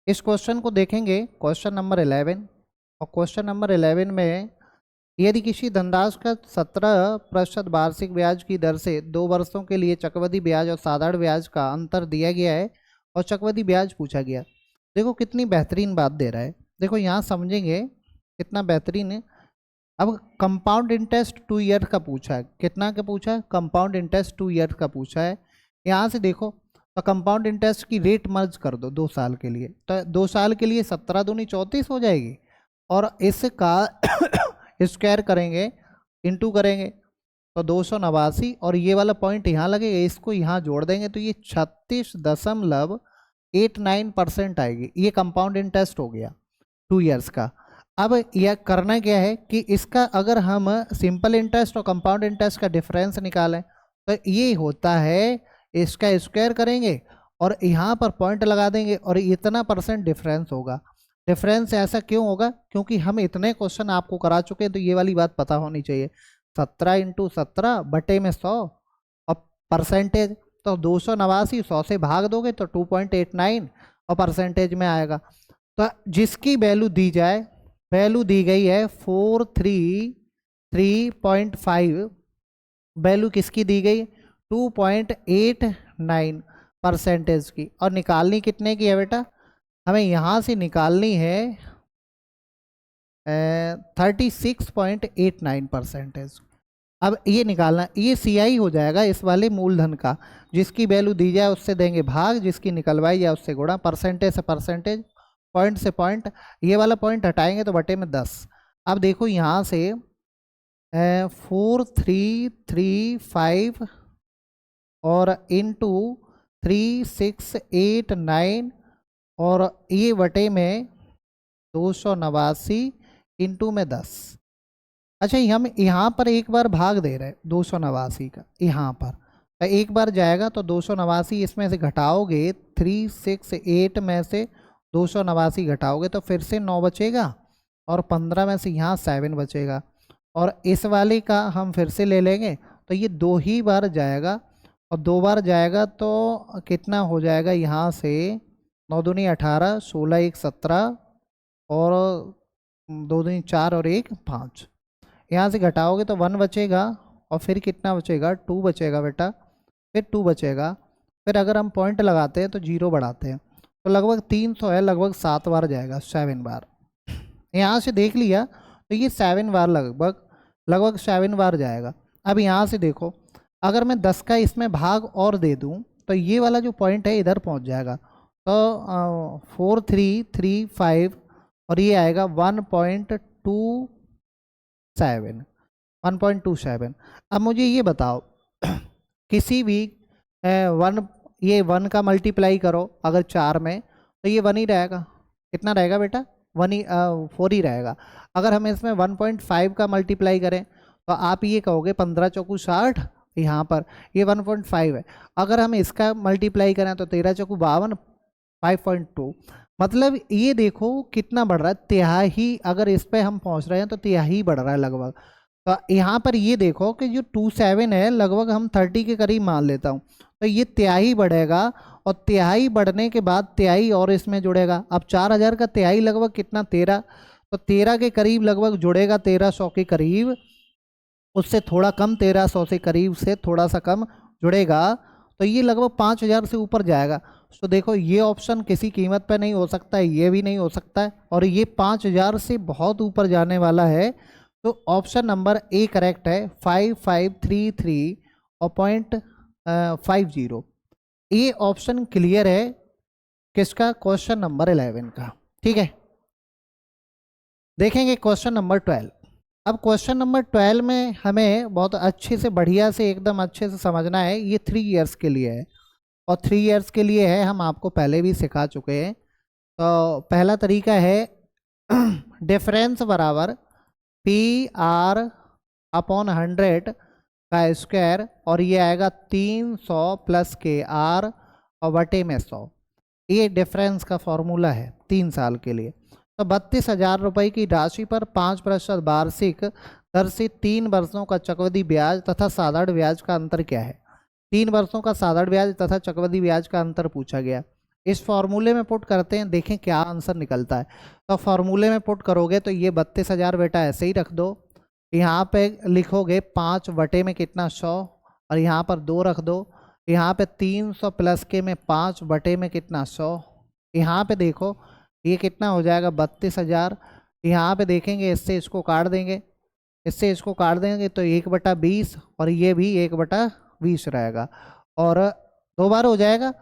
इस क्वेश्चन को देखेंगे, क्वेश्चन नंबर 11। और क्वेश्चन नंबर 11 में यदि किसी धनराशि का 17% वार्षिक ब्याज की दर से 2 वर्षों के लिए चक्रवृद्धि ब्याज और साधारण ब्याज का अंतर दिया गया है और चक्रवृद्धि ब्याज पूछा गया। देखो कितनी बेहतरीन बात दे रहा है, देखो यहाँ समझेंगे कितना बेहतरीन है। अब कंपाउंड इंटरेस्ट 2 ईयर का पूछा है, कितना का पूछा है? कंपाउंड इंटरेस्ट 2 ईयर का पूछा है। यहाँ से देखो तो कंपाउंड इंटरेस्ट की रेट मर्ज कर दो 2 साल के लिए, तो 2 साल के लिए 17 दूनी 34 हो जाएगी, और इसका स्क्वायर करेंगे, इनटू करेंगे तो 289, और ये वाला पॉइंट यहाँ लगेगा, इसको यहाँ जोड़ देंगे तो ये 36.89% आएगी। ये कंपाउंड इंटरेस्ट हो गया 2 ईयर्स का। अब यह करना क्या है कि इसका अगर हम सिंपल इंटरेस्ट और कंपाउंड इंटरेस्ट का डिफरेंस निकालें तो ये होता है, इसका स्क्वायर करेंगे और यहाँ पर पॉइंट लगा देंगे और इतना % डिफरेंस होगा। डिफरेंस ऐसा क्यों होगा? क्योंकि हम इतने क्वेश्चन आपको करा चुके हैं तो ये वाली बात पता होनी चाहिए। 17 × 17 बटे में 100 और परसेंटेज तो 289, 100 से भाग दोगे तो 2.89 और परसेंटेज में आएगा। तो जिसकी वैल्यू दी जाए, वैल्यू दी गई है 433.5, वैल्यू किसकी दी गई? 2.89% की। और निकालनी कितने की है बेटा? हमें यहाँ से निकालनी है 36.89%। अब ये निकालना, ये CI हो जाएगा इस वाले मूलधन का, जिसकी वैल्यू दी जाए उससे देंगे भाग, जिसकी निकलवाई जाए उससे गुणा, परसेंटेज से परसेंटेज, पॉइंट से पॉइंट, ये वाला पॉइंट हटाएंगे तो बटे में 10। अब देखो यहाँ से 4335 और इंटू 3689 और ये बटे में 289 इंटू में 10। अच्छा, हम यहाँ पर एक बार भाग दे रहे हैं 289 का, यहाँ पर एक बार जाएगा तो 289 इसमें से घटाओगे, 368 में से 289 घटाओगे तो फिर से 9 बचेगा, और 15 में से यहाँ 7 बचेगा, और इस वाले का हम फिर से ले लेंगे तो ये 2 ही बार जाएगा, और 2 बार जाएगा तो कितना हो जाएगा? यहाँ से 9 दूनी 18, 16 1 17 और 2 दूनी 4 और 1 5। यहाँ से घटाओगे तो 1 बचेगा, और फिर कितना बचेगा? 2 बचेगा बेटा, फिर 2 बचेगा, फिर अगर हम पॉइंट लगाते हैं तो 0 बढ़ाते हैं तो लगभग 300 है, लगभग 7 बार जाएगा, 7 बार। यहाँ से देख लिया तो ये 7 बार लगभग 7 बार जाएगा। अब यहाँ से देखो, अगर मैं 10 का इसमें भाग और दे दूँ तो ये वाला जो पॉइंट है इधर पहुँच जाएगा, तो 4335 और ये आएगा 1.27। अब मुझे ये बताओ किसी भी 1 का मल्टीप्लाई करो अगर 4 में तो ये 1 ही रहेगा। कितना रहेगा बेटा? 4 ही रहेगा। अगर हम इसमें 1.5 का मल्टीप्लाई करें तो आप ये कहोगे 15 चौकू 60, यहाँ पर ये 1.5 है। अगर हम इसका मल्टीप्लाई करें तो 13 चौकू 52, 5.2। मतलब ये देखो कितना बढ़ रहा है, तिहाई। अगर इस पे हम पहुंच रहे हैं तो तिहाई बढ़ रहा है लगभग। तो यहाँ पर ये देखो कि जो 27 है लगभग हम 30 के करीब मान लेता हूँ, तो ये तिहाई बढ़ेगा, और तिहाई बढ़ने के बाद तिहाई और इसमें जुड़ेगा। अब 4000 का तिहाई लगभग कितना? 13, तो 13 के करीब लगभग जुड़ेगा, 1300 के करीब, उससे थोड़ा कम, 1300 से करीब से थोड़ा सा कम जुड़ेगा, तो ये लगभग 5000 से ऊपर जाएगा। तो देखो ये ऑप्शन किसी कीमत पे नहीं हो सकता है, ये भी नहीं हो सकता है, और ये 5000 से बहुत ऊपर जाने वाला है। तो ऑप्शन नंबर ए करेक्ट है, 5533 और 0.50। ये ऑप्शन क्लियर है किसका? क्वेश्चन नंबर 11 का। ठीक है, देखेंगे क्वेश्चन नंबर 12। अब क्वेश्चन नंबर 12 में हमें बहुत अच्छे से, बढ़िया से, एकदम अच्छे से समझना है। ये 3 ईयर्स के लिए है, और 3 ईयर्स के लिए है, हम आपको पहले भी सिखा चुके हैं। तो पहला तरीका है डिफरेंस बराबर PR/100 का स्क्वायर, और ये आएगा 300 प्लस KR और बटे में 100। ये डिफरेंस का फॉर्मूला है 3 साल के लिए। तो 32,000 रुपये की राशि पर 5% वार्षिक दर से 3 वर्षों का चक्रवृद्धि ब्याज तथा साधारण ब्याज का अंतर क्या है? 3 वर्षों का साधारण ब्याज तथा चक्रवृद्धि ब्याज का अंतर पूछा गया। इस फॉर्मूले में पुट करते हैं, देखें क्या आंसर निकलता है। तो फॉर्मूले में पुट करोगे तो ये 32,000 बेटा ऐसे ही रख दो, यहाँ पे लिखोगे 5 बटे में कितना 100, और यहाँ पर 2 रख दो, यहाँ पे 300 प्लस के में 5 बटे में कितना 100, यहाँ पे देखो ये कितना हो जाएगा 32,000। यहाँ पे देखेंगे इससे इसको काट देंगे, इससे इसको काट देंगे तो 1/20, और ये भी 1/20 रहेगा, और 2 बार हो जाएगा।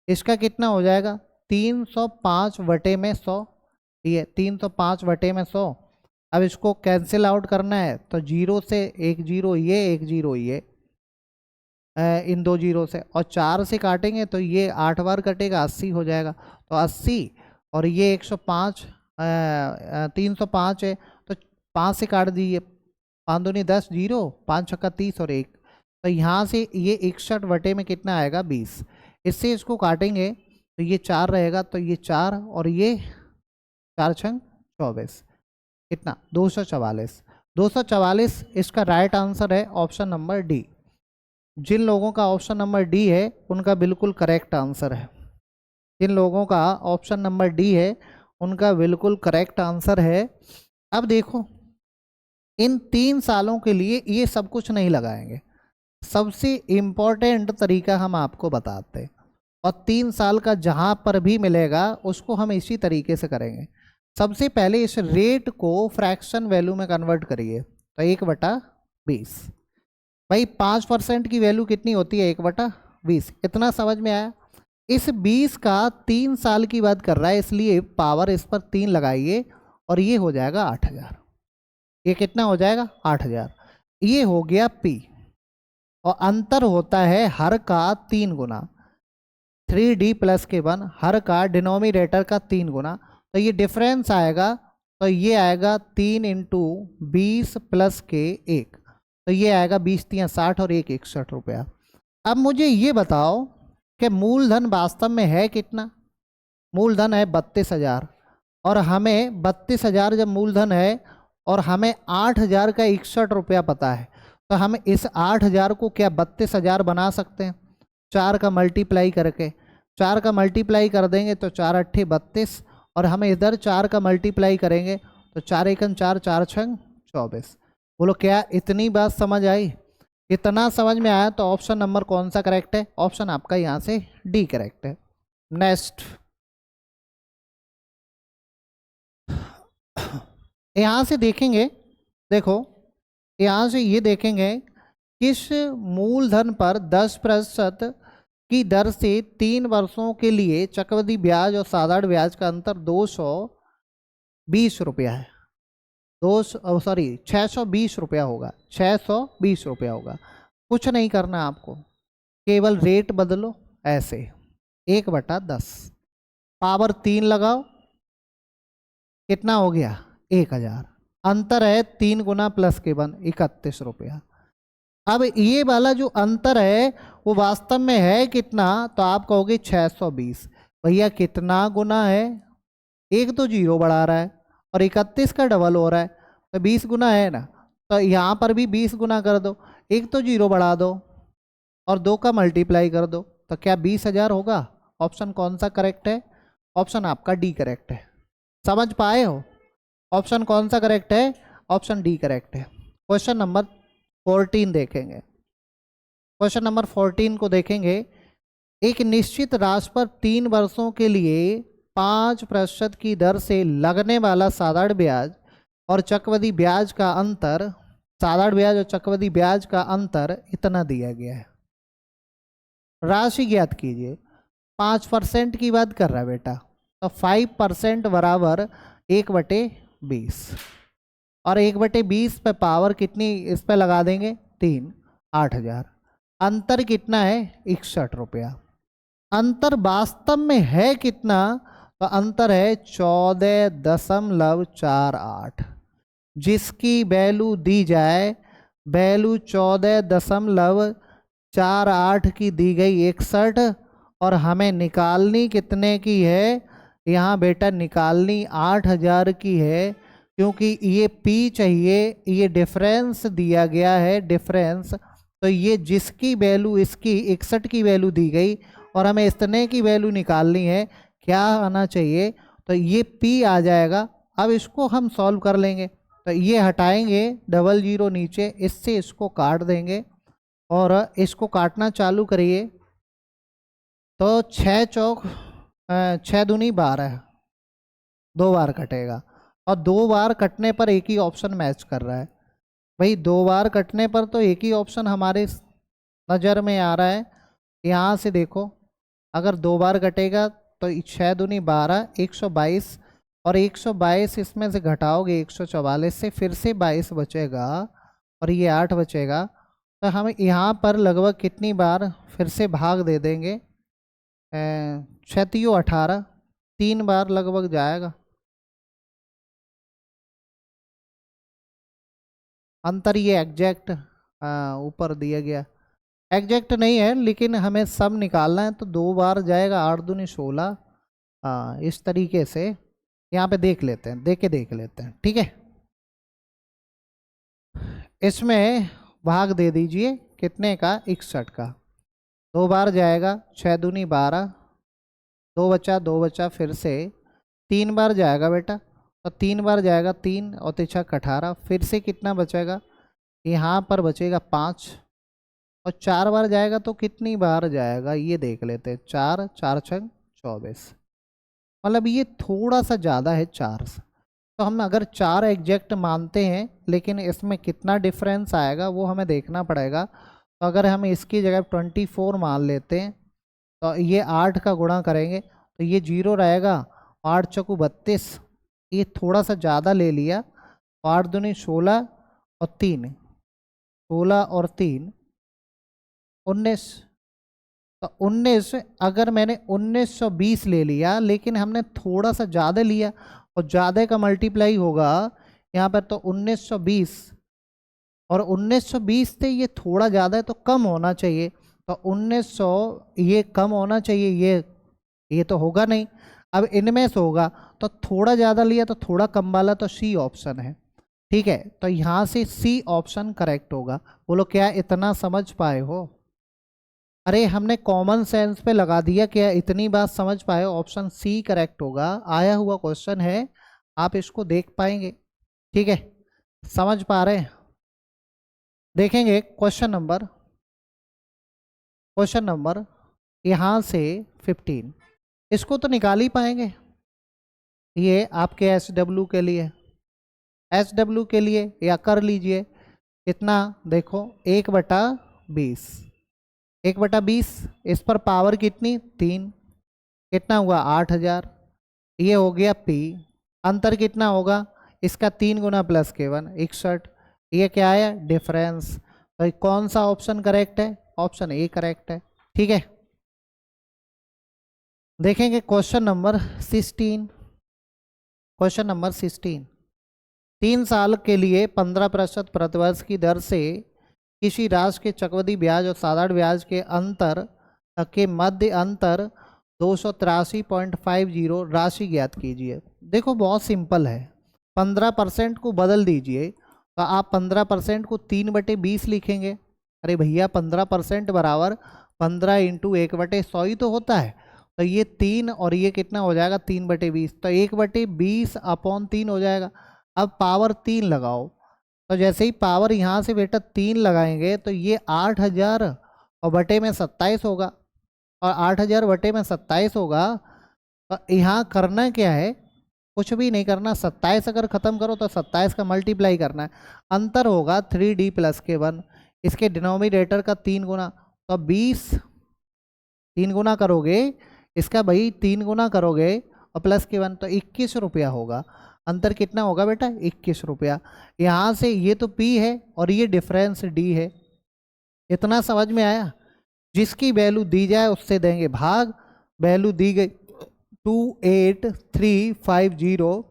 इसका कितना हो जाएगा 305 बटे में 100, ये 305 बटे में 100। अब इसको कैंसिल आउट करना है तो 0 से 1 0 ये 1 0 ये, इन 2 0 से, और 4 से काटेंगे तो ये 8 बार कटेगा, 80 हो जाएगा। तो 80 और ये 105, 305 है तो 5 से काट दीजिए, 5 दूनी 10, 0 5 छक्का 30 और 1, तो यहाँ से ये 61 बटे में कितना आएगा 20। इससे इसको काटेंगे तो ये 4 रहेगा, तो ये 4 और ये 4 छंग 24, कितना 244। 244 इसका राइट आंसर है ऑप्शन नंबर डी। जिन लोगों का ऑप्शन नंबर डी है उनका बिल्कुल करेक्ट आंसर है, जिन लोगों का ऑप्शन नंबर डी है उनका बिल्कुल करेक्ट आंसर है। अब देखो इन 3 सालों के लिए ये सब कुछ नहीं लगाएंगे, सबसे इम्पोर्टेंट तरीका हम आपको बताते हैं, और 3 साल का जहाँ पर भी मिलेगा उसको हम इसी तरीके से करेंगे। सबसे पहले इस रेट को फ्रैक्शन वैल्यू में कन्वर्ट करिए, तो 1/20, भाई 5% की वैल्यू कितनी होती है 1/20, इतना समझ में आया। इस 20 का 3 साल की बात कर रहा है, इसलिए पावर इस पर 3 लगाइए और ये हो जाएगा 8,000, ये कितना हो जाएगा 8,000, ये हो गया P, और अंतर होता है हर का 3 गुना, 3D प्लस के 1 हर का डिनोमिनेटर का 3 गुना, तो ये डिफरेंस आएगा, तो ये आएगा 3 × 20 प्लस के 1, तो ये आएगा 20 × 60 और 1 61 रुपया। अब मुझे ये बताओ कि मूलधन वास्तव में है कितना। मूलधन है 32,000, और हमें 32,000 जब मूलधन है और हमें 8,000 का 61 रुपया पता है, तो हम इस 8,000 को क्या 32,000 बना सकते हैं 4 का मल्टीप्लाई करके। 4 का मल्टीप्लाई कर देंगे तो 4 अट्ठे 32, और हम इधर 4 का मल्टीप्लाई करेंगे तो 4 एकम 4, 4 छंग 24। बोलो क्या इतनी बात समझ आई? इतना समझ में आया तो ऑप्शन नंबर कौन सा करेक्ट है? ऑप्शन आपका यहाँ से डी करेक्ट है। नेक्स्ट, यहाँ से देखेंगे, देखो यहाँ से ये देखेंगे किस मूलधन पर 10% की दर से 3 वर्षों के लिए चक्रवृद्धि ब्याज और साधारण ब्याज का अंतर 220 रुपया है। 620 रुपया होगा, 620 रुपया होगा। कुछ नहीं करना आपको, केवल रेट बदलो ऐसे 1/10, पावर 3 लगाओ, कितना हो गया 1,000, अंतर है 3 गुना प्लस के 1 31 रुपया। अब ये वाला जो अंतर है वो वास्तव में है कितना, तो आप कहोगे 620। भैया कितना गुना है, एक तो 0 बढ़ा रहा है और 31 का डबल हो रहा है, तो 20 गुना है ना, तो यहाँ पर भी 20 गुना कर दो, एक तो 0 बढ़ा दो और 2 का मल्टीप्लाई कर दो, तो क्या 20,000 होगा? ऑप्शन कौन सा करेक्ट है? ऑप्शन आपका डी करेक्ट है। समझ पाए हो? ऑप्शन कौन सा करेक्ट है? ऑप्शन डी करेक्ट है। क्वेश्चन नंबर 14 देखेंगे। क्वेश्चन नंबर 14 को देखेंगे। एक निश्चित राशि पर 3 वर्षों के लिए 5% की दर से लगने वाला साधारण ब्याज और चक्रवृद्धि ब्याज का अंतर, साधारण ब्याज और चक्रवृद्धि ब्याज का अंतर इतना दिया गया है। राशि ज्ञात कीजिए। 5% की बात कर रहा है बेटा, तो 5% बराबर 1/20, और 1/20 पे पावर कितनी इस पे लगा देंगे 3, 8,000। अंतर कितना है 61 रुपया। अंतर वास्तव में है कितना, तो अंतर है 14.48, जिसकी वैल्यू दी जाए, वैल्यू 14.48 की दी गई 61, और हमें निकालनी कितने की है यहाँ बेटा? निकालनी 8,000 की है, क्योंकि ये P चाहिए, ये डिफरेंस दिया गया है, डिफरेंस। तो ये जिसकी वैल्यू, इसकी 61 की वैल्यू दी गई और हमें इतने की वैल्यू निकालनी है, क्या आना चाहिए, तो ये p आ जाएगा। अब इसको हम सॉल्व कर लेंगे, तो ये हटाएंगे, डबल जीरो नीचे, इससे इसको काट देंगे और इसको काटना चालू करिए। तो 6 चौक 6 दूनी 12, 2 बार कटेगा और 2 बार कटने पर एक ही ऑप्शन मैच कर रहा है। भाई 2 बार कटने पर तो एक ही ऑप्शन हमारे नज़र में आ रहा है। यहाँ से देखो, अगर 2 बार कटेगा तो 6 दूनी 12, 122, और 122 इसमें से घटाओगे 144 से, फिर से 22 बचेगा और ये 8 बचेगा। तो हम यहाँ पर लगभग कितनी बार फिर से भाग दे देंगे, 6 × 3 = 18, 3 बार लगभग जाएगा। अंतर ये एग्जैक्ट ऊपर दिया गया एग्जैक्ट नहीं है, लेकिन हमें सब निकालना है, तो 2 बार जाएगा, 8 दूनी 16। हाँ, इस तरीके से यहाँ पे देख लेते हैं, देख लेते हैं, ठीक है। इसमें भाग दे दीजिए कितने का, 61 का। 2 बार जाएगा, 6 दूनी 12, 2 बचा फिर से, 3 बार जाएगा बेटा, तो 3 बार जाएगा 3 और 3 × 18, फिर से कितना बचेगा, यहाँ पर बचेगा 5, और 4 बार जाएगा तो कितनी बार जाएगा ये देख लेते हैं, 4, 4×6 = 24। मतलब ये थोड़ा सा ज़्यादा है 4 से। तो हम अगर 4 एग्जैक्ट मानते हैं, लेकिन इसमें कितना डिफरेंस आएगा वो हमें देखना पड़ेगा। तो अगर हम इसकी जगह 24 मान लेते हैं, तो ये 8 का गुणा करेंगे तो ये 0 रहेगा, 8×4 = 32, ये थोड़ा सा ज़्यादा ले लिया। 8 दूनी 16 और 3, 16 और 3 19, तो 19, अगर मैंने 1920 ले लिया, लेकिन हमने थोड़ा सा ज़्यादा लिया और ज़्यादा का मल्टीप्लाई होगा यहाँ पर, तो 1920, और 1920 से ये थोड़ा ज़्यादा है तो कम होना चाहिए, तो 1900 ये कम होना चाहिए, ये तो होगा नहीं। अब इनमें से होगा, तो थोड़ा ज़्यादा लिया तो थोड़ा कम वाला, तो सी ऑप्शन है, ठीक है। तो यहाँ से सी ऑप्शन करेक्ट होगा। बोलो क्या इतना समझ पाए हो? अरे हमने कॉमन सेंस पे लगा दिया, क्या इतनी बात समझ पाए? ऑप्शन सी करेक्ट होगा, आया हुआ क्वेश्चन है, आप इसको देख पाएंगे, ठीक है, समझ पा रहे हैं। देखेंगे क्वेश्चन नंबर यहाँ से 15, इसको तो निकाल ही पाएंगे। ये आपके SW के लिए, SW के लिए या कर लीजिए, कितना देखो, 1/20, 1/20, इस पर पावर कितनी 3, कितना हुआ 8000, ये हो गया P। अंतर कितना होगा इसका, 3 × +K1 61, ये क्या है डिफरेंस। तो कौन सा ऑप्शन करेक्ट है? ऑप्शन ए करेक्ट है, ठीक है। देखेंगे क्वेश्चन नंबर 16। क्वेश्चन नंबर 16, 3 साल के लिए 15% प्रतिवर्ष की दर से किसी राशि के चक्रवृद्धि ब्याज और साधारण ब्याज के अंतर के मध्य अंतर 283.50 राशि ज्ञात कीजिए। देखो बहुत सिंपल है, 15% को बदल दीजिए, तो आप 15% को 3/20 लिखेंगे। अरे भैया 15% बराबर 15 × 1/100 ही तो होता है, तो ये 3 और ये कितना हो जाएगा 3/20, तो 1/20/3 हो जाएगा। अब पावर 3 लगाओ, तो जैसे ही पावर यहाँ से बेटा 3 लगाएंगे तो ये 8000 और बटे में 27 होगा, और 8000 बटे में 27 होगा। तो यहाँ करना क्या है, कुछ भी नहीं करना, 27 अगर ख़त्म करो तो 27 का मल्टीप्लाई करना है। अंतर होगा 3D + K1, इसके डिनोमिनेटर का 3 गुना, तो 20 3 गुना करोगे इसका, भाई 3 गुना करोगे और +K1, तो 21 रुपया होगा। अंतर कितना होगा बेटा 21 रुपया। यहाँ से ये तो P है और ये डिफरेंस D है। इतना समझ में आया? जिसकी वैल्यू दी जाए उससे देंगे भाग। वैल्यू दी गई 28350,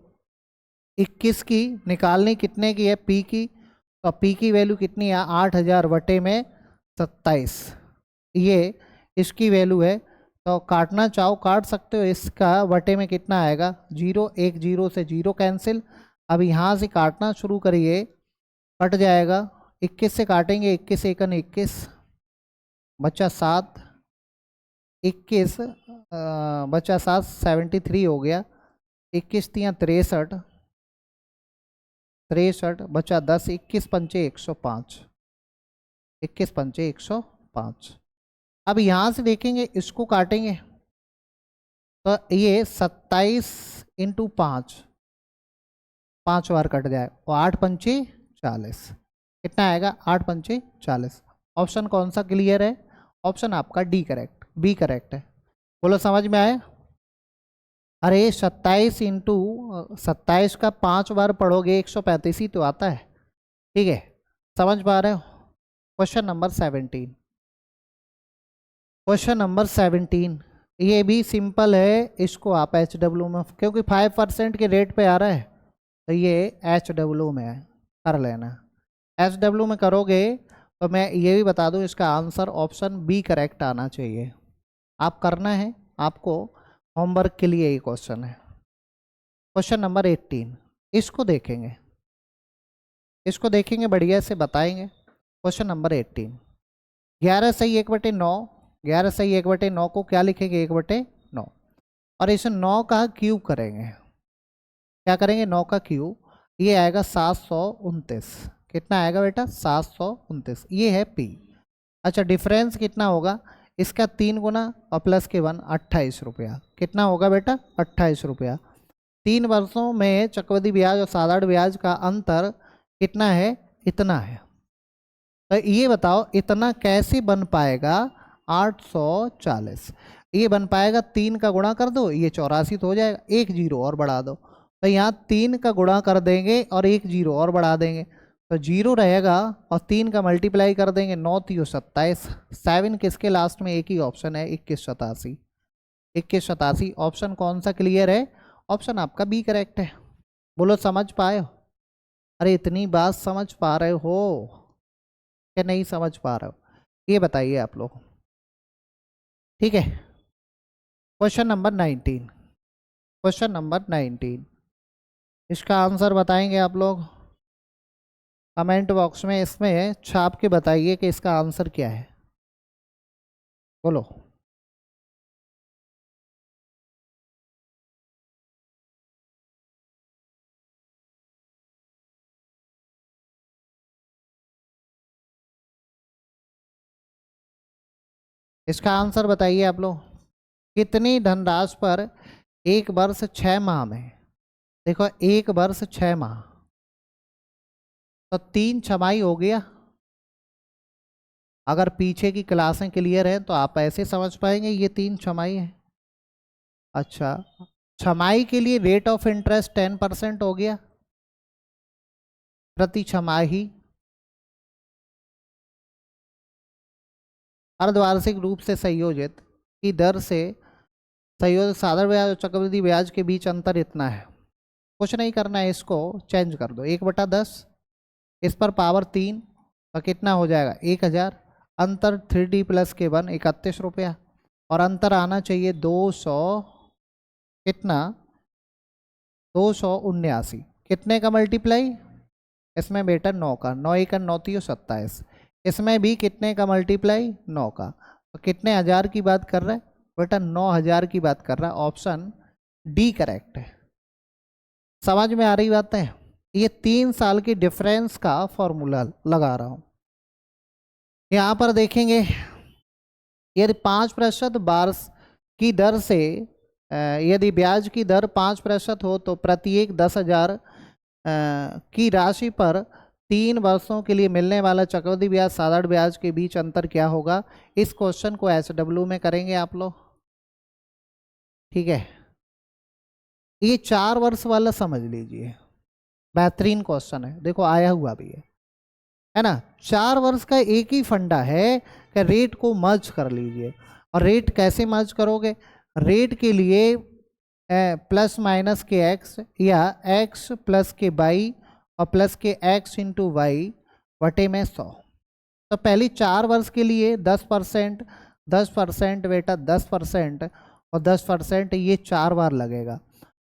21 की निकालनी कितने की है P की, तो P की वैल्यू कितनी है 8000 बटे में 27, ये इसकी वैल्यू है। तो काटना चाहो काट सकते हो, इसका बटे में कितना आएगा 0, 1 0 से 0 कैंसिल। अब यहाँ से काटना शुरू करिए, कट जाएगा, 21 से काटेंगे, 21 × 1 = 21, बचा 7, 21 बचा 7 73 हो गया। 21 तियाँ 63, 63 बचा 10, 21 पंचे 105, 21 पंचे 105। अब यहाँ से देखेंगे, इसको काटेंगे तो ये 27 इंटू 5, 5 बार कट जाए, और 8 पंचे 40, कितना आएगा 8 पंचे 40। ऑप्शन कौन सा क्लियर है? ऑप्शन आपका डी करेक्ट, बी करेक्ट है। बोलो समझ में आया? अरे 27 इंटू 27 का 5 बार पढ़ोगे 135 ही तो आता है। ठीक है, समझ पा रहे हो? क्वेश्चन नंबर 17, क्वेश्चन नंबर 17 ये भी सिंपल है। इसको आप HW में, क्योंकि 5% के रेट पे आ रहा है तो ये HW में है, कर लेना। HW में करोगे तो मैं ये भी बता दूं, इसका आंसर ऑप्शन बी करेक्ट आना चाहिए। आप करना है, आपको होमवर्क के लिए ये क्वेश्चन है। क्वेश्चन नंबर 18 इसको देखेंगे, इसको देखेंगे बढ़िया से बताएंगे। क्वेश्चन नंबर 18, 11 सही 1/9, 11 सही 1/9 को क्या लिखेंगे 1/9, और इसे 9 का क्यूब करेंगे। क्या करेंगे 9 का क्यूब, ये आएगा 729। कितना आएगा बेटा 729, ये है P। अच्छा डिफरेंस कितना होगा इसका 3 गुना और प्लस के 1 28 रुपया। कितना होगा बेटा 28 रुपया। 3 वर्षों में चक्रवृद्धि ब्याज और साधारण ब्याज का अंतर कितना है? इतना है। तो ये बताओ इतना कैसे बन पाएगा? 840 ये बन पाएगा, 3 का गुणा कर दो, ये 84 तो हो जाएगा, एक जीरो और बढ़ा दो। तो यहाँ 3 का गुणा कर देंगे और एक जीरो और बढ़ा देंगे, तो जीरो रहेगा, और 3 का मल्टीप्लाई कर देंगे, 9 3 27, 7 किसके लास्ट में एक ही ऑप्शन है 2187, 2187। ऑप्शन कौन सा क्लियर है? ऑप्शन आपका बी करेक्ट है। बोलो समझ पाए हो? अरे इतनी बात समझ पा रहे हो क्या नहीं समझ पा रहे हो? ये बताइए आप लोग। ठीक है, क्वेश्चन नंबर 19, क्वेश्चन नंबर 19 इसका आंसर बताएंगे आप लोग। कमेंट बॉक्स में इसमें छाप के बताइए कि इसका आंसर क्या है। बोलो। इसका आंसर बताइए आप लोग। कितनी धनराशि पर एक वर्ष 6 माह में, देखो एक वर्ष 6 माह तो 3 छमाही हो गया। अगर पीछे की क्लासें क्लियर हैं तो आप ऐसे समझ पाएंगे ये 3 छमाही है। अच्छा, छमाही के लिए रेट ऑफ इंटरेस्ट 10% हो गया प्रति छमाही। अर्धवार्षिक रूप से संयोजित की दर से संयोजित साधारण ब्याज और चक्रवृद्धि ब्याज के बीच अंतर इतना है। कुछ नहीं करना है, इसको चेंज कर दो, 1/10 इस पर पावर 3 तो कितना हो जाएगा 1000। अंतर 3D प्लस के 1 31 रुपया, और अंतर आना चाहिए 200, कितना 279। कितने का मल्टीप्लाई? इसमें बेटा 9 का, 9 1 9 3 27। इसमें भी कितने का मल्टीप्लाई? 9 का। तो कितने हज़ार की बात कर रहा है बेटा? 9000 की बात कर रहा है। ऑप्शन डी करेक्ट है। समझ में आ रही बात है? ये 3 साल की डिफरेंस का फॉर्मूला लगा रहा हूं। यहाँ पर देखेंगे, यदि 5% वार्ष की दर से यदि ब्याज की दर 5% हो तो प्रत्येक 10,000 की राशि पर 3 वर्षों के लिए मिलने वाला चक्रवृद्धि ब्याज साधारण ब्याज के बीच अंतर क्या होगा? इस क्वेश्चन को SW में करेंगे आप लोग। ठीक है, ये 4 वर्ष वाला समझ लीजिए, बेहतरीन क्वेश्चन है, देखो आया हुआ भी है ना। 4 वर्ष का एक ही फंडा है कि रेट को मर्ज कर लीजिए। और रेट कैसे मर्ज करोगे? रेट के लिए प्लस माइनस के x या x प्लस के y और प्लस के x इंटू वाई बटे में 100। तो पहली 4 वर्ष के लिए 10%, 10% बेटा 10% और 10%, ये 4 बार लगेगा,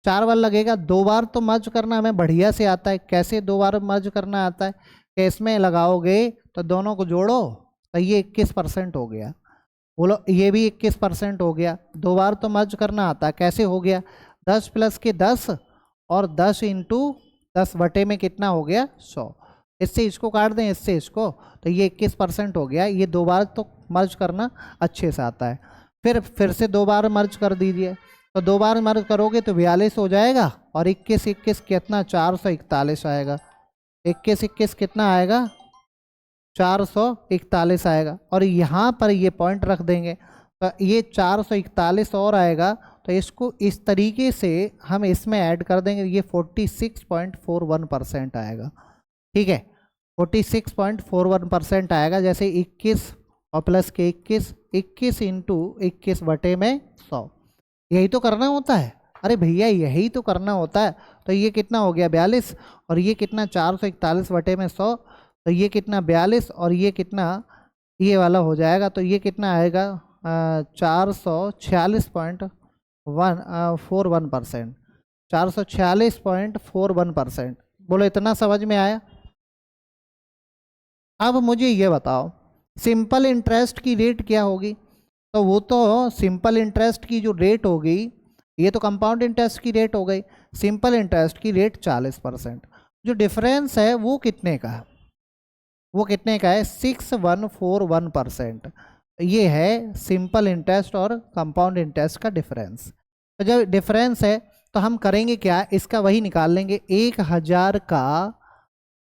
4 बार लगेगा। 2 बार तो मर्ज करना हमें बढ़िया से आता है। कैसे 2 बार मर्ज करना आता है? कि इसमें लगाओगे तो दोनों को जोड़ो तो ये 21% हो गया, बोलो ये भी 21% हो गया। दो बार तो मर्ज करना आता है, कैसे हो गया? 10 प्लस के 10 और 10 इंटू 10 बटे में कितना हो गया? 100। इससे इसको काट दें, इससे इसको, तो ये 21% हो गया। ये दो बार तो मर्ज करना अच्छे से आता है। फिर से दो बार मर्ज कर दीजिए, तो दो बार मर्ज करोगे तो 42 हो जाएगा, और 21 21 कितना? 441 आएगा। 21 21 कितना आएगा? 441 आएगा। और यहाँ पर ये पॉइंट रख देंगे तो ये 441 और आएगा। तो इसको इस तरीके से हम इसमें ऐड कर देंगे, ये 46.41% आएगा। ठीक है, 46.41% आएगा। जैसे 21 और प्लस के 21, 21 इंटू 21 बटे में 100, यही तो करना होता है। अरे भैया यही तो करना होता है। तो ये कितना हो गया? 42। और ये कितना? 441 बटे में 100, तो ये कितना? 42। और ये कितना? ये वाला हो जाएगा, तो ये कितना आएगा? 446.41%। 446.41%। बोलो इतना समझ में आया? अब मुझे ये बताओ, सिंपल इंटरेस्ट की रेट क्या होगी? तो वो तो सिंपल इंटरेस्ट की जो रेट होगी, ये तो कंपाउंड इंटरेस्ट की रेट हो गई। सिंपल इंटरेस्ट की रेट 40%। जो डिफरेंस है वो कितने का है? वो कितने का है? 6141%। ये है सिंपल इंटरेस्ट और कंपाउंड इंटरेस्ट का डिफरेंस। तो जब डिफरेंस है तो हम करेंगे क्या? इसका वही निकाल लेंगे। 1000 का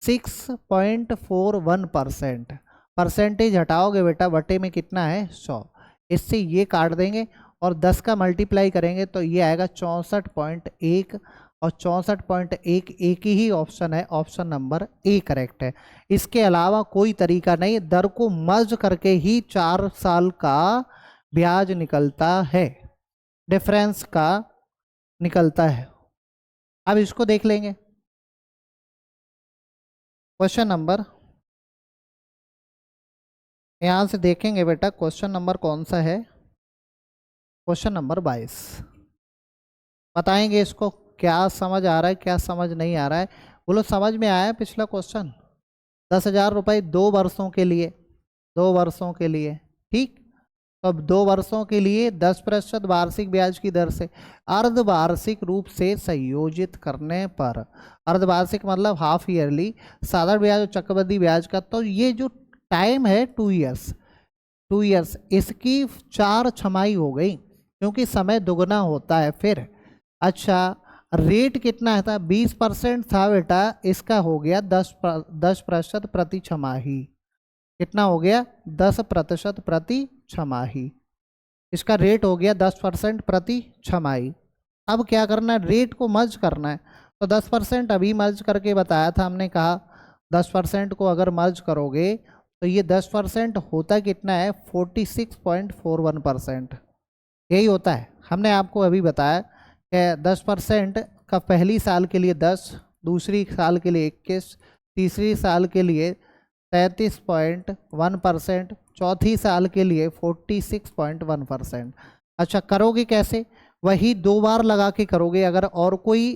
6.41%। परसेंटेज हटाओगे बेटा, बटे में कितना है? 100। इससे ये काट देंगे और 10 का मल्टीप्लाई करेंगे तो ये आएगा 64.1। और 64.1 एक ही ऑप्शन है, ऑप्शन नंबर ए करेक्ट है। इसके अलावा कोई तरीका नहीं। दर को मर्ज करके ही 4 साल का ब्याज निकलता है, डिफरेंस का निकलता है। अब इसको देख लेंगे। क्वेश्चन नंबर, यहां से देखेंगे बेटा, क्वेश्चन नंबर कौन सा है? Question number 22। बताएंगे इसको क्या समझ आ रहा है, क्या समझ नहीं आ रहा है। बोलो समझ में आया पिछला क्वेश्चन? 10,000 रुपये 2 वर्षों के लिए, 2 वर्षों के लिए। ठीक, तो अब 2 वर्षों के लिए 10% वार्षिक ब्याज की दर से अर्धवार्षिक रूप से संयोजित करने पर, अर्धवार्षिक मतलब हाफ ईयरली, साधारण ब्याज और चक्रवृद्धि ब्याज का, तो ये जो टाइम है 2 ईयर्स, 2 ईयर्स, इसकी 4 छमाही हो गई क्योंकि समय दुगना होता है। फिर अच्छा, रेट कितना था? 20% था बेटा, इसका हो गया 10% प्रति छमाही। कितना हो गया? 10% प्रति छमाही। इसका रेट हो गया 10% प्रति छमाही। अब क्या करना है? रेट को मर्ज करना है। तो 10% अभी मर्ज करके बताया था हमने, कहा 10% को अगर मर्ज करोगे तो ये 10% होता कितना है? 46.41%। यही होता है, हमने आपको अभी बताया कि 10% का पहली साल के लिए 10, दूसरी साल के लिए 21, तीसरी साल के लिए 33.1%, चौथी साल के लिए 46.1%। अच्छा, करोगे कैसे? वही 2 बार लगा के करोगे। अगर और कोई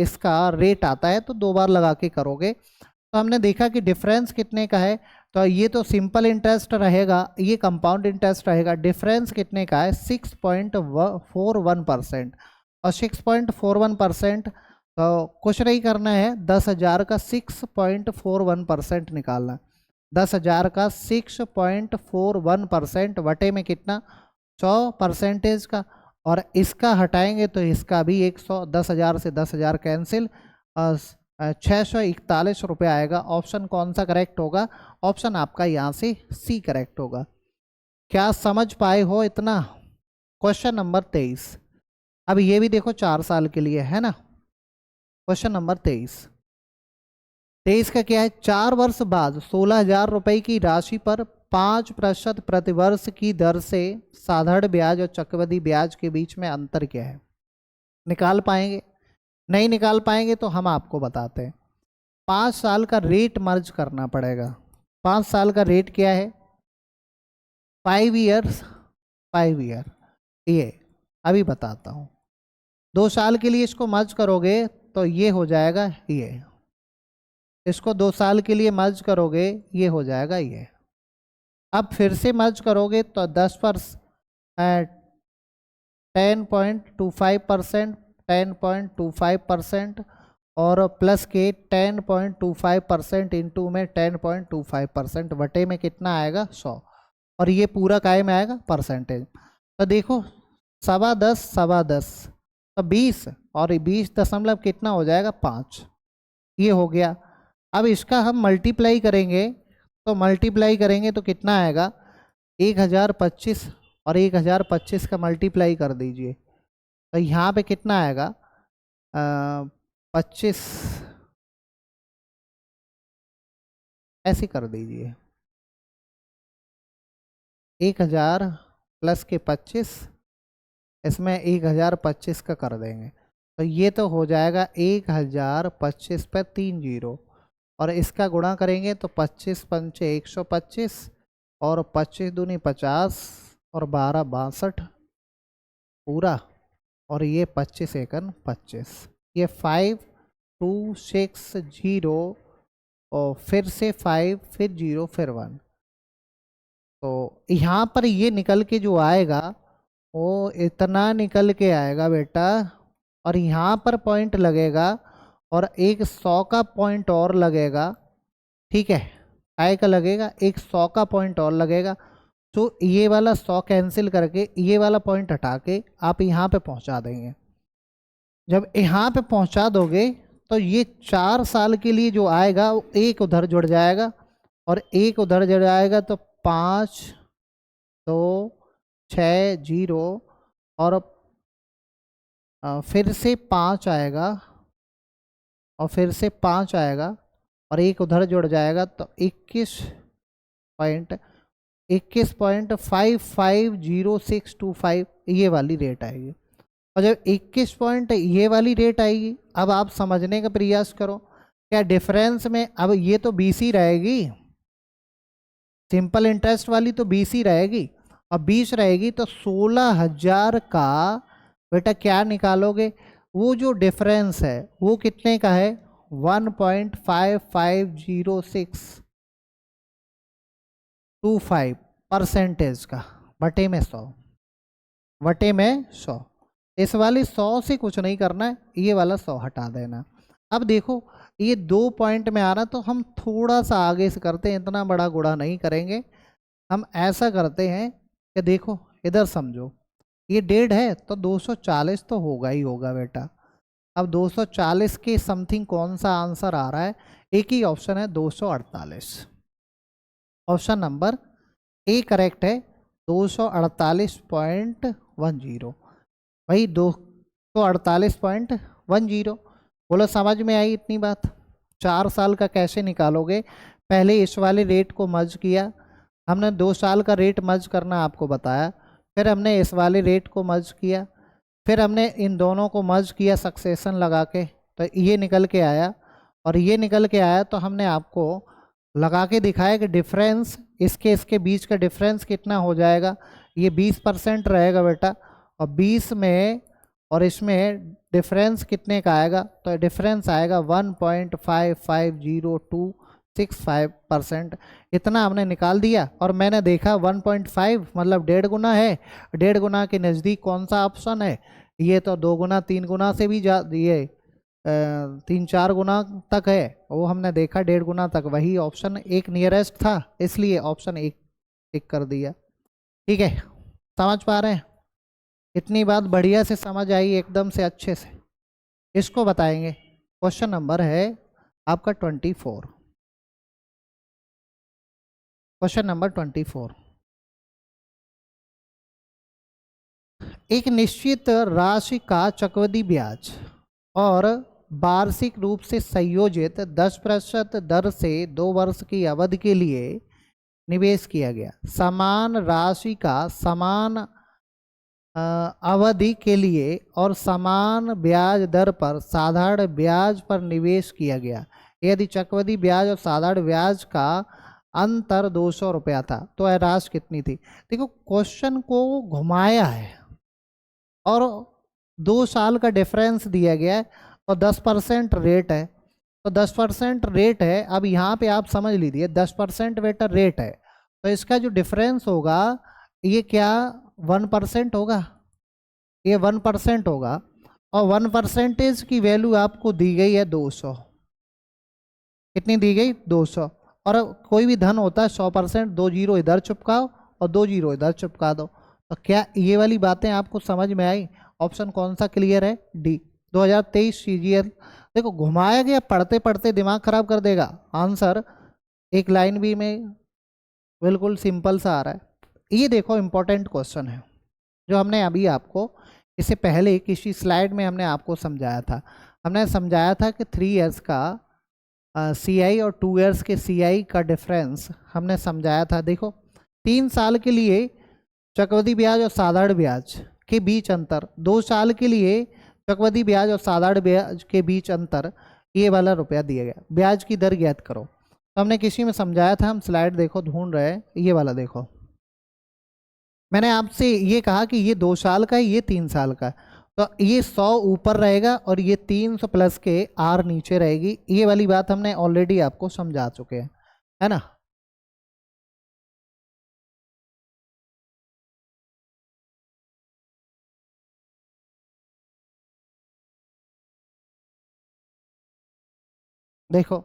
इसका रेट आता है तो 2 बार लगा के करोगे। तो हमने देखा कि डिफरेंस कितने का है, तो ये तो सिंपल इंटरेस्ट रहेगा, ये कंपाउंड इंटरेस्ट रहेगा। डिफरेंस कितने का है? 6.41%। और 6.41%, तो कुछ नहीं करना है, 10,000 का 6.41% निकालना। 10,000 का 6.41% बटे में कितना? 100% का, और इसका हटाएंगे तो इसका भी 100। 10,000 से 10,000 कैंसिल, 641 रुपये आएगा। ऑप्शन कौन सा करेक्ट होगा? ऑप्शन आपका यहाँ से सी करेक्ट होगा। क्या समझ पाए हो इतना? Question number 23। अब ये भी देखो 4 साल के लिए है ना। Question number 23। 23 का क्या है? 4 वर्ष बाद 16,000 रुपये की राशि पर 5% प्रतिवर्ष की दर से साधारण ब्याज और चक्रवृद्धि ब्याज के बीच में अंतर क्या है? निकाल पाएंगे? नहीं निकाल पाएंगे तो हम आपको बताते हैं। 5 साल का रेट मर्ज करना पड़ेगा। 5 साल का रेट क्या है? 5 ईयर्स, 5 ईयर। ये अभी बताता हूँ। 2 साल के लिए इसको मर्ज करोगे तो ये हो जाएगा ये, इसको 2 साल के लिए मर्ज करोगे ये हो जाएगा ये। अब फिर से मर्ज करोगे तो 10.25%, 10.25% और प्लस के 10.25% इंटू में 10.25% बटे में कितना आएगा 100, और ये पूरा काय में आएगा परसेंटेज। तो देखो 10.25 तो 20, और 20 दशमलव कितना हो जाएगा 5, ये हो गया। अब इसका हम मल्टीप्लाई करेंगे, तो मल्टीप्लाई करेंगे तो कितना आएगा 1025, और 1025 का मल्टीप्लाई कर दीजिए तो यहाँ पे कितना आएगा 25, ऐसे कर दीजिए 1000 प्लस के 25, इसमें 1025 का कर देंगे तो ये तो हो जाएगा 1025 पर 3 जीरो, और इसका गुणा करेंगे तो 25 पंचे 125, और 25 दूनी 50, और 12 62 पूरा, और ये 25 एकन 25, ये 5260, और फिर से 5, फिर 0, फिर 1। तो यहाँ पर ये निकल के जो आएगा वो इतना निकल के आएगा बेटा, और यहाँ पर पॉइंट लगेगा, और एक 100 का पॉइंट और लगेगा, ठीक है, आय का लगेगा, एक 100 का पॉइंट और लगेगा। तो ये वाला 100 कैंसिल करके ये वाला पॉइंट हटा के आप यहाँ पे पहुँचा देंगे। जब यहाँ पे पहुँचा दोगे तो ये 4 साल के लिए जो आएगा वो एक उधर जुड़ जाएगा, और एक उधर जुड़ जाएगा तो 5 2 6 0, और फिर से 5 आएगा, और फिर से 5 आएगा, और एक उधर जुड़ जाएगा तो 21.550625 ये वाली रेट आएगी। और जब 21 पॉइंट ये वाली रेट आएगी, अब आप समझने का प्रयास करो क्या डिफरेंस में, अब ये तो बीसी रहेगी, सिंपल इंटरेस्ट वाली तो बीसी रहेगी, और 20 रहेगी तो 16,000 का बेटा क्या निकालोगे, वो जो डिफरेंस है वो कितने का है 1.550625 परसेंटेज का, बटे में 100, बटे में 100। इस वाली 100 से कुछ नहीं करना है, ये वाला 100 हटा देना। अब देखो ये 2 पॉइंट में आ रहा, तो हम थोड़ा सा आगे से करते हैं, इतना बड़ा गुणा नहीं करेंगे, हम ऐसा करते हैं कि देखो इधर समझो, ये 1.5 है तो 240 तो होगा ही होगा बेटा। अब 240 के समथिंग कौन सा आंसर आ रहा है, एक ही ऑप्शन है 248, ऑप्शन नंबर ए करेक्ट है 248.10, भाई 248.10। बोलो समझ में आई इतनी बात। 4 साल का कैसे निकालोगे, पहले इस वाले रेट को मर्ज किया, हमने 2 साल का रेट मर्ज करना आपको बताया, फिर हमने इस वाले रेट को मर्ज किया, फिर हमने इन दोनों को मर्ज किया सक्सेशन लगा के, तो ये निकल के आया, और ये निकल के आया, तो हमने आपको लगा के दिखाया कि डिफरेंस इसके बीच का डिफरेंस कितना हो जाएगा, ये 20% रहेगा बेटा, और 20 में और इसमें डिफरेंस कितने का आएगा, तो डिफरेंस आएगा 1.550265%। इतना हमने निकाल दिया, और मैंने देखा 1.5 मतलब 1.5 गुना है, 1.5 गुना के नज़दीक कौन सा ऑप्शन है, ये तो 2 गुना 3 गुना से भी ये 3-4 गुना तक है, वो हमने देखा 1.5 गुना तक, वही ऑप्शन एक नियरेस्ट था, इसलिए ऑप्शन एक टिक कर दिया। ठीक है, समझ पा रहे हैं, इतनी बात बढ़िया से समझ आई एकदम से अच्छे से। इसको बताएंगे, क्वेश्चन नंबर है आपका 24, क्वेश्चन नंबर 24। एक निश्चित राशि का चक्रवृद्धि ब्याज और वार्षिक रूप से संयोजित 10% दर से 2 वर्ष की अवधि के लिए निवेश किया गया। समान राशि का समान अवधि के लिए और समान ब्याज दर पर साधारण ब्याज पर निवेश किया गया। यदि चक्रवृद्धि ब्याज और साधारण ब्याज का अंतर 200 रुपया था तो यह राशि कितनी थी। देखो क्वेश्चन को घुमाया है और 2 साल का डिफरेंस दिया गया है और 10% रेट है, तो 10% रेट है। अब यहाँ पे आप समझ लीजिए 10% बेटा रेट है तो इसका जो डिफरेंस होगा ये क्या 1% होगा, ये 1% होगा। और 1% की वैल्यू आपको दी गई है 200। कितनी दी गई 200। और कोई भी धन होता है 100%, 2 जीरो इधर चिपकाओ और 2 जीरो इधर चिपका दो। तो क्या ये वाली बातें आपको समझ में आई? ऑप्शन कौन सा क्लियर है? डी। 2023 सीजीएल। देखो घुमाया गया, पढ़ते पढ़ते दिमाग खराब कर देगा। आंसर एक लाइन भी में बिल्कुल सिंपल सा आ रहा है। ये देखो इंपॉर्टेंट क्वेश्चन है जो हमने अभी आपको इससे पहले किसी स्लाइड में हमने आपको समझाया था। हमने समझाया था कि 3 इयर्स का सीआई और 2 इयर्स के सीआई का डिफरेंस हमने समझाया था। देखो 3 साल के लिए चक्रवृद्धि ब्याज और साधारण ब्याज के बीच अंतर, 2 साल के लिए चक्रवृद्धि ब्याज और साधारण ब्याज के बीच अंतर ये वाला रुपया दिया गया। ब्याज की दर ज्ञात करो। तो हमने किसी में समझाया था, हम स्लाइड देखो ढूंढ रहे हैं, ये वाला देखो। मैंने आपसे ये कहा कि ये 2 साल का है, ये 3 साल का है। तो ये 100 ऊपर रहेगा और ये 300 प्लस के आर नीचे रहेगी। ये वाली बात हमने ऑलरेडी आपको समझा चुके हैं, है ना। देखो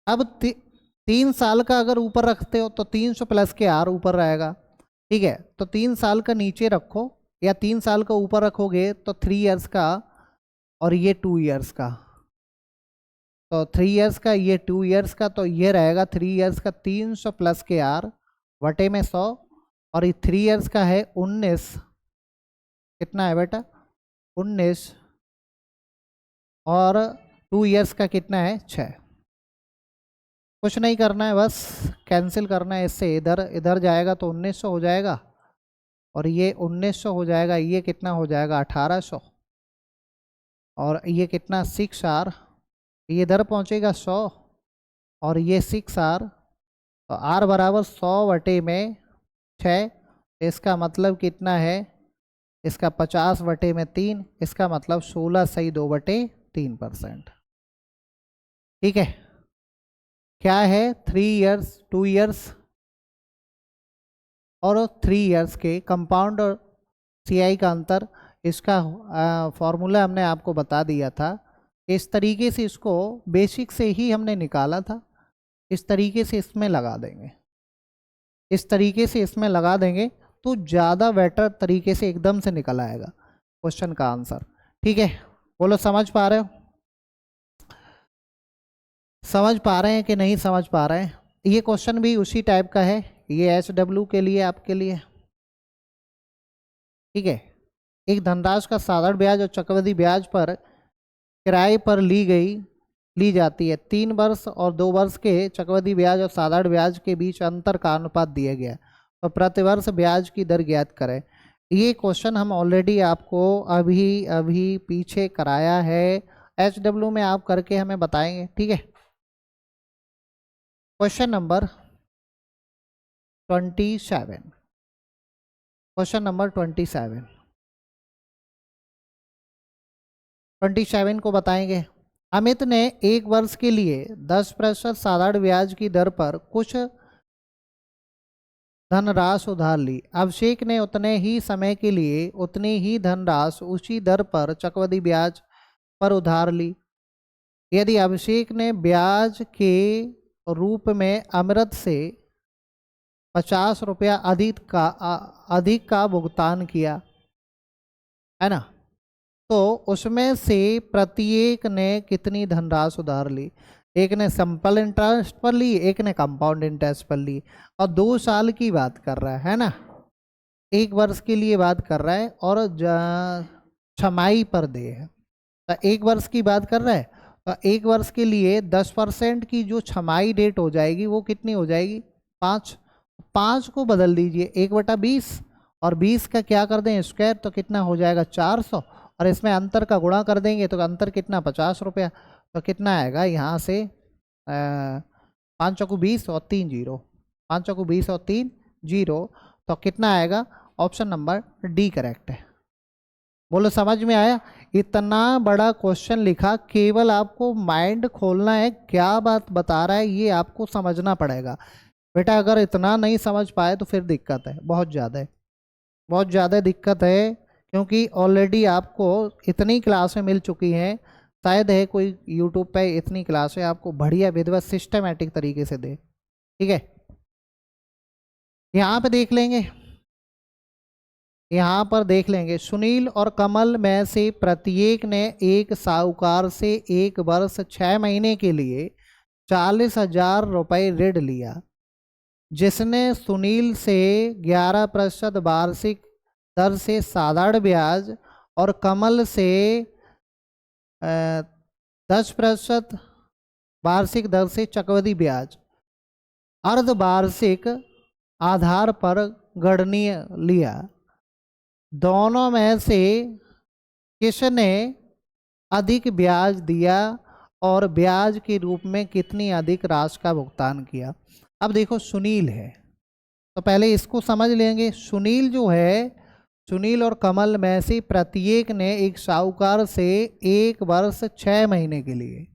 अब 3 साल का अगर ऊपर रखते हो तो 300 प्लस के आर ऊपर रहेगा, ठीक है। तो 3 साल का नीचे रखो या 3 साल का ऊपर रखोगे तो 3 इयर्स का और ये 2 इयर्स का। तो 3 इयर्स का, ये 2 इयर्स का, तो ये रहेगा 3 इयर्स का 300 प्लस के आर बटे में 100। और ये 3 इयर्स का है 19। कितना है बेटा? 19। और 2 इयर्स का कितना है? 6। कुछ नहीं करना है, बस कैंसिल करना है इससे। इधर इधर जाएगा तो 1900 हो जाएगा और ये 1900 हो जाएगा। ये कितना हो जाएगा? 1800। और ये कितना? 6R। ये इधर पहुंचेगा 100 और ये 6R। तो R बराबर 100 बटे में 6। इसका मतलब कितना है? इसका 50 बटे में 3। इसका मतलब 16 सही 2 बटे 3%। ठीक है। क्या है? 3 इयर्स, 2 इयर्स और 3 इयर्स के कंपाउंड और सीआई का अंतर। इसका फॉर्मूला हमने आपको बता दिया था। इस तरीके से इसको बेसिक से ही हमने निकाला था। इस तरीके से इसमें लगा देंगे, इस तरीके से इसमें लगा देंगे तो ज़्यादा बेटर तरीके से एकदम से निकल आएगा क्वेश्चन का आंसर। ठीक है, बोलो समझ पा रहे हो? समझ पा रहे हैं कि नहीं समझ पा रहे हैं? ये क्वेश्चन भी उसी टाइप का है, ये SW के लिए, आपके लिए। ठीक है। एक धनराशि का साधारण ब्याज और चक्रवृद्धि ब्याज पर किराए पर ली जाती है। 3 वर्ष और 2 वर्ष के चक्रवृद्धि ब्याज और साधारण ब्याज के बीच अंतर का अनुपात दिया गया है। तो प्रतिवर्ष ब्याज की दर ज्ञात करें। ये क्वेश्चन हम ऑलरेडी आपको अभी पीछे कराया है। SW में आप करके हमें बताएंगे, ठीक है। Question number 27। क्वेश्चन नंबर 27 को बताएंगे। अमित ने 1 वर्ष के लिए 10% साधारण ब्याज की दर पर कुछ धनराशि उधार ली। अभिषेक ने उतने ही समय के लिए उतनी ही धनराशि उसी दर पर चक्रवृद्धि ब्याज पर उधार ली। यदि अभिषेक ने ब्याज के रूप में अमृत से 50 रुपया अधिक का भुगतान किया, है ना, तो उसमें से प्रत्येक ने कितनी धनराशि उधार ली? एक ने सिंपल इंटरेस्ट पर ली, एक ने कंपाउंड इंटरेस्ट पर ली। और 2 साल की बात कर रहा है ना, 1 वर्ष के लिए बात कर रहा है और छमाही पर दे है। तो 1 वर्ष की बात कर रहा है, तो 1 वर्ष के लिए 10% की जो छमाही डेट हो जाएगी वो कितनी हो जाएगी? 5। 5 को बदल दीजिए 1/20 और 20 का क्या कर दें स्क्वायर, तो कितना हो जाएगा? 400। और इसमें अंतर का गुणा कर देंगे तो अंतर कितना? 50 रुपया। तो कितना आएगा यहाँ से? 5 चौको 20 और 3 जीरो, 5 चौको 20 और 3 जीरो। तो कितना आएगा? ऑप्शन नंबर डी करेक्ट है। बोलो समझ में आया? इतना बड़ा क्वेश्चन लिखा, केवल आपको माइंड खोलना है, क्या बात बता रहा है ये आपको समझना पड़ेगा। बेटा अगर इतना नहीं समझ पाए तो फिर दिक्कत है, बहुत ज़्यादा है, बहुत ज़्यादा दिक्कत है, क्योंकि ऑलरेडी आपको इतनी क्लासें मिल चुकी हैं। शायद है कोई यूट्यूब पे इतनी क्लासें आपको बढ़िया विधिवत सिस्टमेटिक तरीके से दे। ठीक है, यहाँ पे देख लेंगे, यहाँ पर देख लेंगे, सुनील और कमल में से प्रत्येक ने एक साहूकार से 1 वर्ष 6 महीने के लिए 40,000 रुपये ऋण लिया, जिसने सुनील से 11% वार्षिक दर से साधारण ब्याज और कमल से 10% वार्षिक दर से चक्रवृद्धि ब्याज अर्धवार्षिक आधार पर गणनीय लिया। दोनों में से किसने अधिक ब्याज दिया और ब्याज के रूप में कितनी अधिक राशि का भुगतान किया। अब देखो सुनील है, तो पहले इसको समझ लेंगे। सुनील जो है, सुनील और कमल में से प्रत्येक ने एक साहूकार से 1 वर्ष 6 महीने के लिए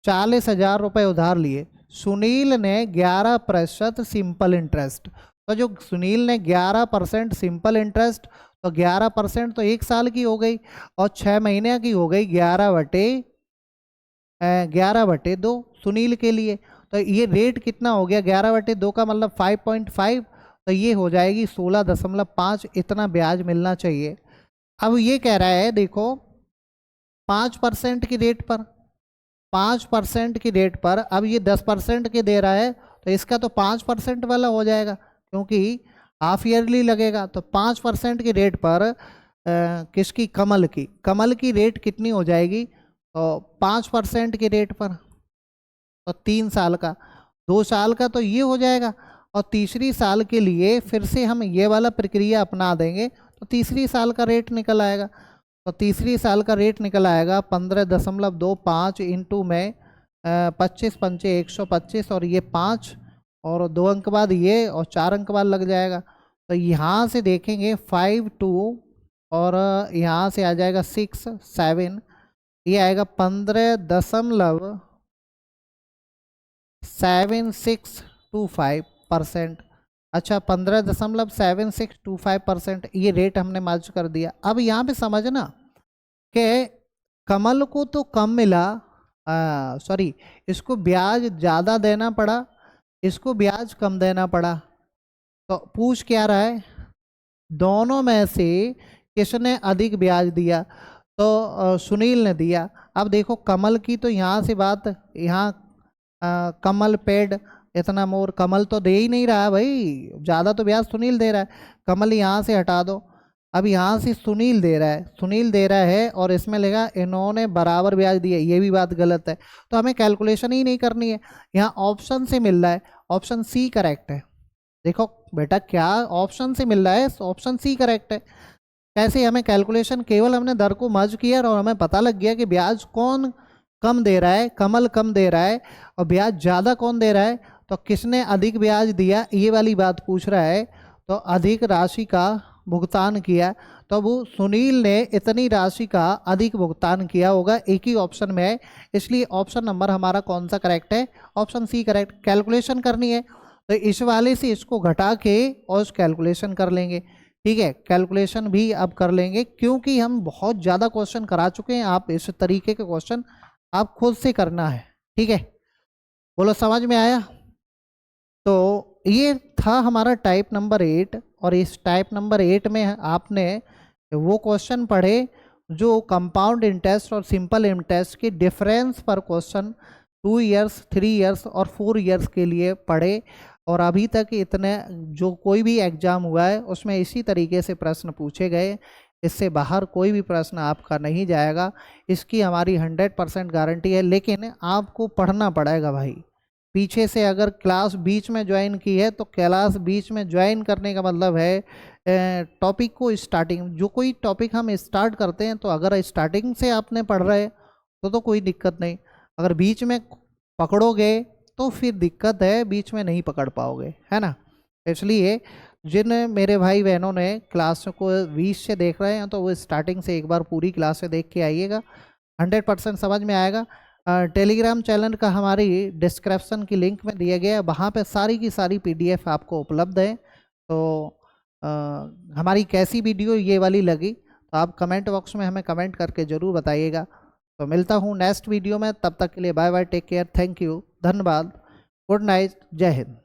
40,000 रुपये उधार लिए। सुनील ने 11% सिंपल इंटरेस्ट, तो जो सुनील ने 11% सिंपल इंटरेस्ट, तो 11% तो 1 साल की हो गई और 6 महीने की हो गई 11/2 सुनील के लिए। तो ये रेट कितना हो गया, 11/2 का मतलब 5.5, तो ये हो जाएगी 16.5, इतना ब्याज मिलना चाहिए। अब ये कह रहा है देखो 5% की रेट पर, 5% की रेट पर, अब ये 10% के दे रहा है, तो इसका तो 5% वाला हो जाएगा, क्योंकि हाफ ईयरली लगेगा। तो 5% की रेट पर किसकी, कमल की रेट कितनी हो जाएगी, तो 5% की रेट पर, तो 3 साल का, 2 साल का तो ये हो जाएगा, और तीसरी साल के लिए फिर से हम ये वाला प्रक्रिया अपना देंगे, तो तीसरी साल का रेट निकल आएगा। तो तीसरी साल का रेट निकल आएगा 15.25 इंटू में 25 पंचे 125, और ये 5 और 2 अंक बाद ये और 4 अंक बाद लग जाएगा। तो यहाँ से देखेंगे 5 2 और यहाँ से आ जाएगा 6 7, ये आएगा 15.7625%। अच्छा 15.7625%, ये रेट हमने मार्च कर दिया। अब यहाँ पे समझना कि कमल को तो कम मिला, सॉरी, इसको ब्याज ज़्यादा देना पड़ा, इसको ब्याज कम देना पड़ा। तो पूछ क्या रहा है, दोनों में से किसने अधिक ब्याज दिया, तो सुनील ने दिया। अब देखो कमल की तो यहाँ से बात, यहाँ कमल पेड इतना मोर, कमल तो दे ही नहीं रहा है भाई, ज़्यादा तो ब्याज सुनील दे रहा है, कमल यहाँ से हटा दो। अब यहाँ से सुनील दे रहा है, सुनील दे रहा है, और इसमें लिखा इन्होंने बराबर ब्याज दिया, ये भी बात गलत है, तो हमें कैलकुलेशन ही नहीं करनी है, यहाँ ऑप्शन से मिल रहा है, ऑप्शन सी करेक्ट है। देखो बेटा क्या ऑप्शन से मिल रहा है, ऑप्शन सी करेक्ट है। कैसे, हमें कैलकुलेशन, केवल हमने दर को मर्ज किया और हमें पता लग गया कि ब्याज कौन कम दे रहा है, कमल कम दे रहा है, और ब्याज ज़्यादा कौन दे रहा है, तो किसने अधिक ब्याज दिया, ये वाली बात पूछ रहा है। तो अधिक राशि का भुगतान किया, तो वो सुनील ने इतनी राशि का अधिक भुगतान किया होगा, एक ही ऑप्शन में है, इसलिए ऑप्शन नंबर हमारा कौन सा करेक्ट है, ऑप्शन सी करेक्ट। कैलकुलेशन करनी है तो इस वाले से इसको घटा के और कैलकुलेशन कर लेंगे। ठीक है, कैलकुलेशन भी अब कर लेंगे, क्योंकि हम बहुत ज़्यादा क्वेश्चन करा चुके हैं, आप इस तरीके के क्वेश्चन आप खुद से करना है। ठीक है, बोलो समझ में आया। तो ये था हमारा टाइप नंबर 8, और इस टाइप नंबर 8 में आपने वो क्वेश्चन पढ़े जो कंपाउंड इंटरेस्ट और सिंपल इंटरेस्ट के डिफरेंस पर क्वेश्चन 2 इयर्स 3 इयर्स और 4 इयर्स के लिए पढ़े, और अभी तक इतने जो कोई भी एग्ज़ाम हुआ है उसमें इसी तरीके से प्रश्न पूछे गए, इससे बाहर कोई भी प्रश्न आपका नहीं जाएगा, इसकी हमारी 100% गारंटी है। लेकिन आपको पढ़ना पड़ेगा भाई, पीछे से अगर क्लास बीच में ज्वाइन की है तो क्लास बीच में ज्वाइन करने का मतलब है टॉपिक को स्टार्टिंग, जो कोई टॉपिक हम स्टार्ट करते हैं तो अगर स्टार्टिंग से आपने पढ़ रहे तो कोई दिक्कत नहीं, अगर बीच में पकड़ोगे तो फिर दिक्कत है, बीच में नहीं पकड़ पाओगे, है ना। इसलिए जिन मेरे भाई बहनों ने क्लास को 20 से देख रहे हैं तो वो स्टार्टिंग से एक बार पूरी क्लास से देख के आइएगा, 100% समझ में आएगा। टेलीग्राम चैनल का हमारी डिस्क्रिप्शन की लिंक में दिया गया है, वहाँ पे सारी की सारी पीडीएफ आपको उपलब्ध है। तो अ, हमारी कैसी वीडियो ये वाली लगी तो आप कमेंट बॉक्स में हमें कमेंट करके ज़रूर बताइएगा। तो मिलता हूँ नेक्स्ट वीडियो में, तब तक के लिए bye bye, take care, thank you, धन्यवाद, गुड नाइट, जय हिंद।